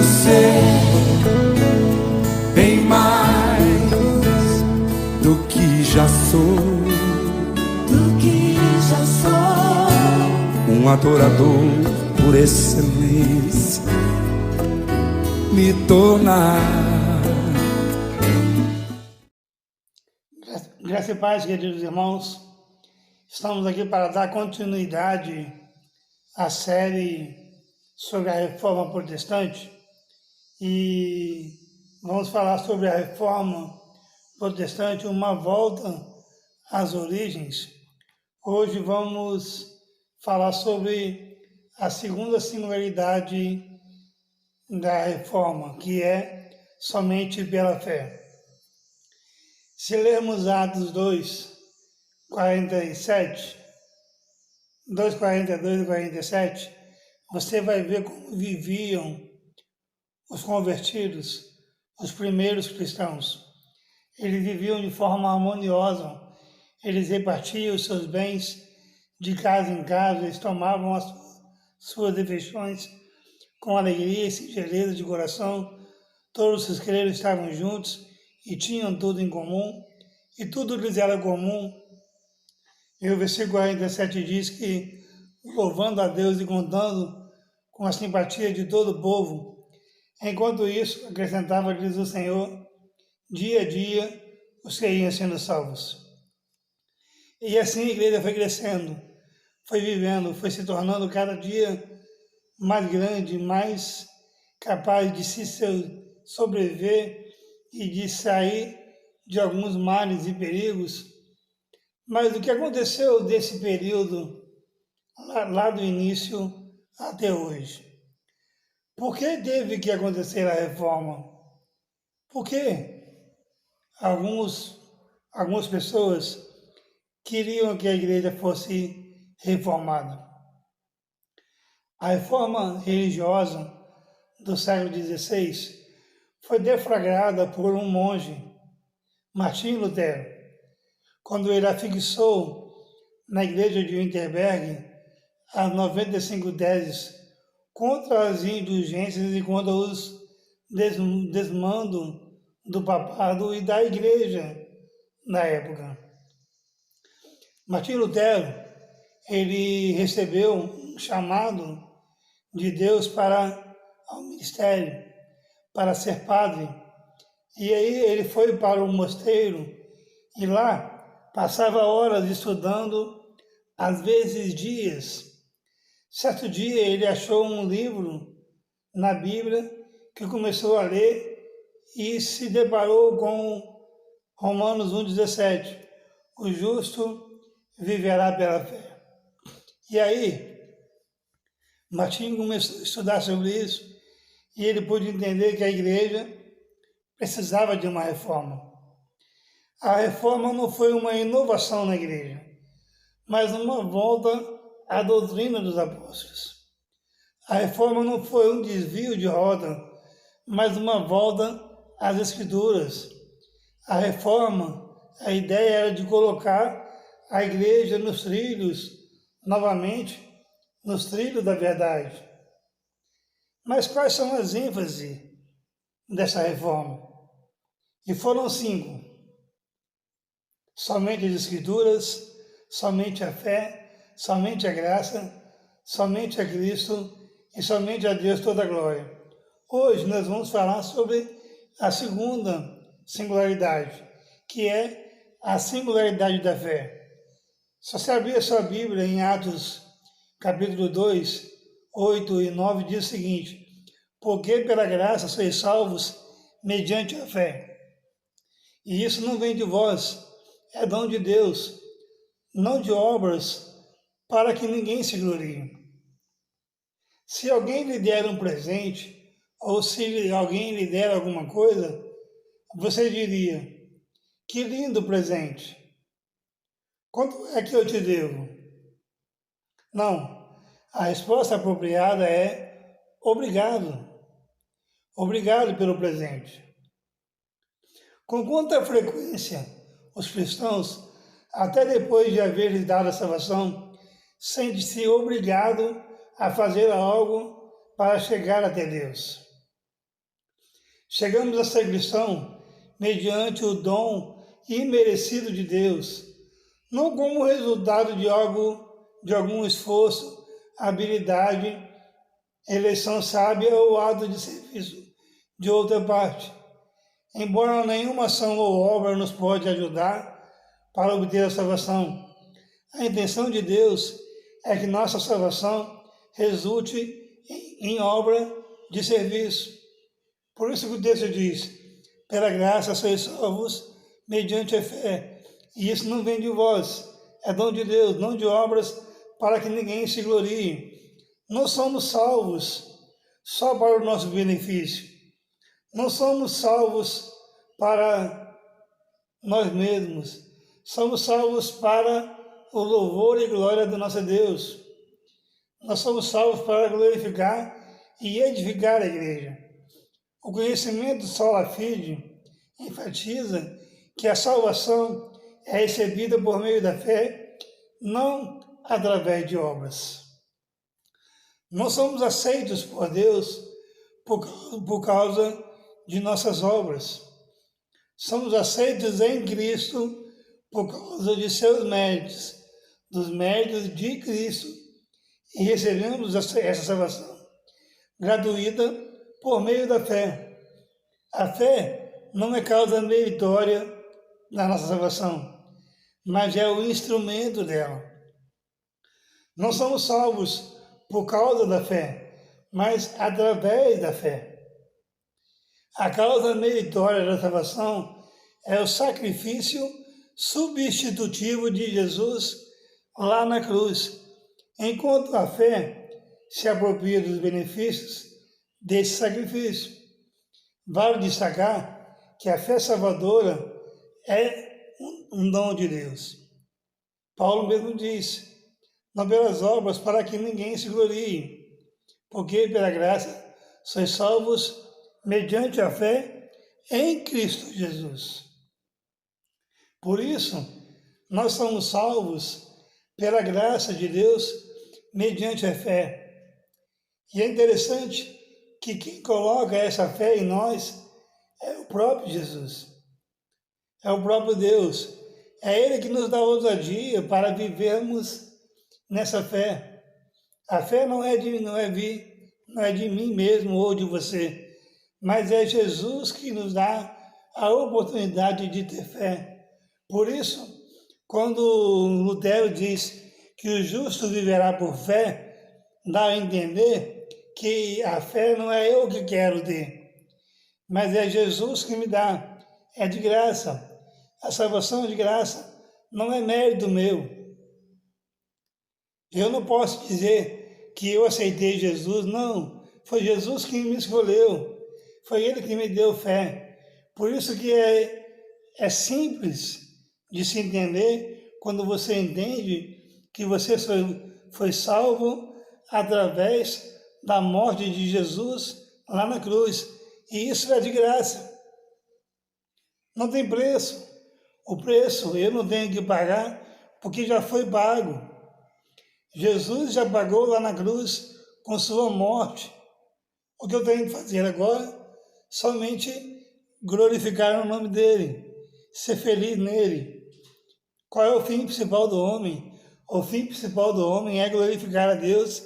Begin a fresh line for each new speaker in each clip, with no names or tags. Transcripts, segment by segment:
quero ser bem mais do que já sou, um adorador por excelência, me tornar.
Graça e paz, queridos irmãos. Estamos aqui para dar continuidade à série sobre a Reforma Protestante e vamos falar sobre a Reforma Protestante, uma volta às origens. Hoje vamos falar sobre a segunda singularidade da Reforma, que é somente pela fé. Se lermos Atos 2:47, 2:42 e 47, você vai ver como viviam os convertidos, os primeiros cristãos. Eles viviam de forma harmoniosa, eles repartiam os seus bens de casa em casa, eles tomavam as suas refeições com alegria e singeleza de coração. Todos os crentes estavam juntos e tinham tudo em comum, e tudo lhes era comum. E o versículo 47 diz que, louvando a Deus e contando com a simpatia de todo o povo, enquanto isso, acrescentava-lhes o Senhor, dia a dia, os que iam sendo salvos. E assim a igreja foi crescendo, foi vivendo, foi se tornando cada dia mais grande, mais capaz de se sobreviver e de sair de alguns males e perigos. Mas o que aconteceu desse período, lá do início até hoje? Por que teve que acontecer a reforma? Por que algumas pessoas queriam que a igreja fosse reformada? A reforma religiosa do século XVI foi deflagrada por um monge, Martinho Lutero, quando ele afixou na igreja de Wittenberg as 95 teses contra as indulgências e contra os desmando do papado e da igreja na época. Martinho Lutero, ele recebeu um chamado de Deus para o ministério, para ser padre. E aí ele foi para o mosteiro e lá passava horas estudando, às vezes dias. Certo dia ele achou um livro na Bíblia que começou a ler e se deparou com Romanos 1,17. O justo viverá pela fé. E aí, Martinho começou a estudar sobre isso e ele pôde entender que a igreja precisava de uma reforma. A reforma não foi uma inovação na igreja, mas uma volta à doutrina dos apóstolos. A reforma não foi um desvio de rota, mas uma volta às escrituras. A reforma, a ideia era de colocar a igreja nos trilhos, novamente, nos trilhos da verdade. Mas quais são as ênfases dessa reforma? E foram 5. Somente as Escrituras, somente a fé, somente a graça, somente a Cristo e somente a Deus toda a glória. Hoje nós vamos falar sobre a segunda singularidade, que é a singularidade da fé. Se você abrir a sua Bíblia em Atos capítulo 2, 8 e 9, diz o seguinte: porque pela graça sois salvos mediante a fé. E isso não vem de vós, é dom de Deus, não de obras, para que ninguém se glorie. Se alguém lhe der um presente, ou se alguém lhe der alguma coisa, você diria: que lindo presente! Quanto é que eu te devo? Não, a resposta apropriada é: obrigado. Obrigado pelo presente. Com quanta frequência os cristãos, até depois de haver-lhes dado a salvação, sentem-se obrigados a fazer algo para chegar até Deus? Chegamos a ser cristão mediante o dom imerecido de Deus, não como resultado de algum esforço, habilidade, eleição sábia ou ato de serviço de outra parte. Embora nenhuma ação ou obra nos pode ajudar para obter a salvação, a intenção de Deus é que nossa salvação resulte em obra de serviço. Por isso que o texto diz: pela graça sois salvos mediante a fé. E isso não vem de vós, é dom de Deus, não de obras, para que ninguém se glorie. Não somos salvos só para o nosso benefício. Não somos salvos para nós mesmos. Somos salvos para o louvor e glória do nosso Deus. Nós somos salvos para glorificar e edificar a igreja. O conhecimento sola fide enfatiza que a salvação é recebida por meio da fé, não através de obras. Não somos aceitos por Deus por causa de nossas obras. Somos aceitos em Cristo por causa de seus méritos, dos méritos de Cristo, e recebemos essa salvação gratuita por meio da fé. A fé não é causa meritória da nossa salvação, mas é o instrumento dela. Não somos salvos por causa da fé, mas através da fé. A causa meritória da salvação é o sacrifício substitutivo de Jesus lá na cruz, enquanto a fé se apropria dos benefícios desse sacrifício. Vale destacar que a fé salvadora é um dom de Deus. Paulo mesmo diz: não pelas obras, para que ninguém se glorie, porque pela graça sois salvos mediante a fé em Cristo Jesus. Por isso, nós somos salvos pela graça de Deus mediante a fé. E é interessante que quem coloca essa fé em nós é o próprio Jesus. É o próprio Deus. É Ele que nos dá ousadia para vivermos nessa fé. A fé não é de mim mesmo ou de você, mas é Jesus que nos dá a oportunidade de ter fé. Por isso, quando Lutero diz que o justo viverá por fé, dá a entender que a fé não é eu que quero ter, mas é Jesus que me dá. É de graça. A salvação é de graça, não é mérito meu. Eu não posso dizer que eu aceitei Jesus, não. Foi Jesus que me escolheu. Foi Ele que me deu fé. Por isso que é simples de se entender quando você entende que você foi salvo através da morte de Jesus lá na cruz. E isso é de graça. Não tem preço. O preço eu não tenho que pagar porque já foi pago. Jesus já pagou lá na cruz com sua morte. O que eu tenho que fazer agora? Somente glorificar o nome dele, ser feliz nele. Qual é o fim principal do homem? O fim principal do homem é glorificar a Deus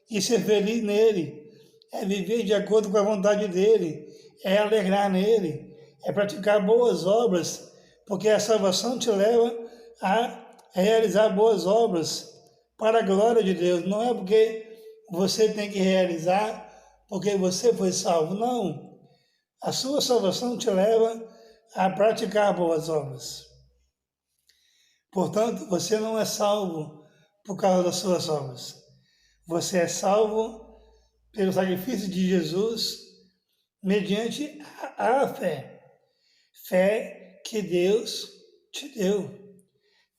e ser feliz nele. É viver de acordo com a vontade dele, é alegrar nele, é praticar boas obras, porque a salvação te leva a realizar boas obras para a glória de Deus. Não é porque você tem que realizar porque você foi salvo, não. A sua salvação te leva a praticar boas obras. Portanto, você não é salvo por causa das suas obras. Você é salvo pelo sacrifício de Jesus mediante a fé. Fé que Deus te deu.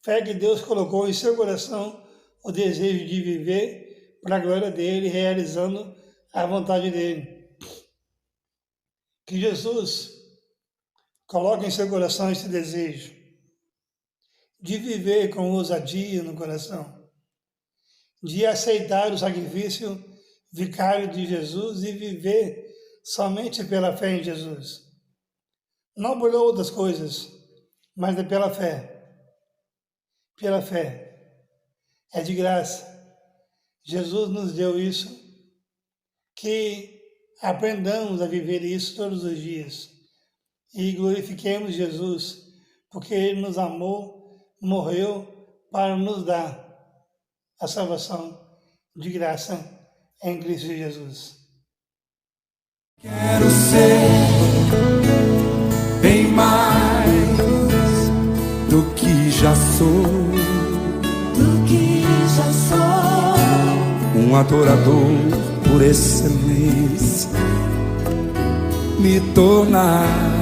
Fé que Deus colocou em seu coração o desejo de viver para a glória dele, realizando a vontade dele. Que Jesus coloque em seu coração esse desejo de viver com ousadia no coração, de aceitar o sacrifício vicário de Jesus e viver somente pela fé em Jesus. Não por outras coisas, mas é pela fé. Pela fé. É de graça. Jesus nos deu isso. Que aprendamos a viver isso todos os dias. E glorifiquemos Jesus, porque Ele nos amou, morreu para nos dar a salvação de graça em Cristo Jesus.
Quero ser bem mais do que já sou, um adorador por excelência, me tornar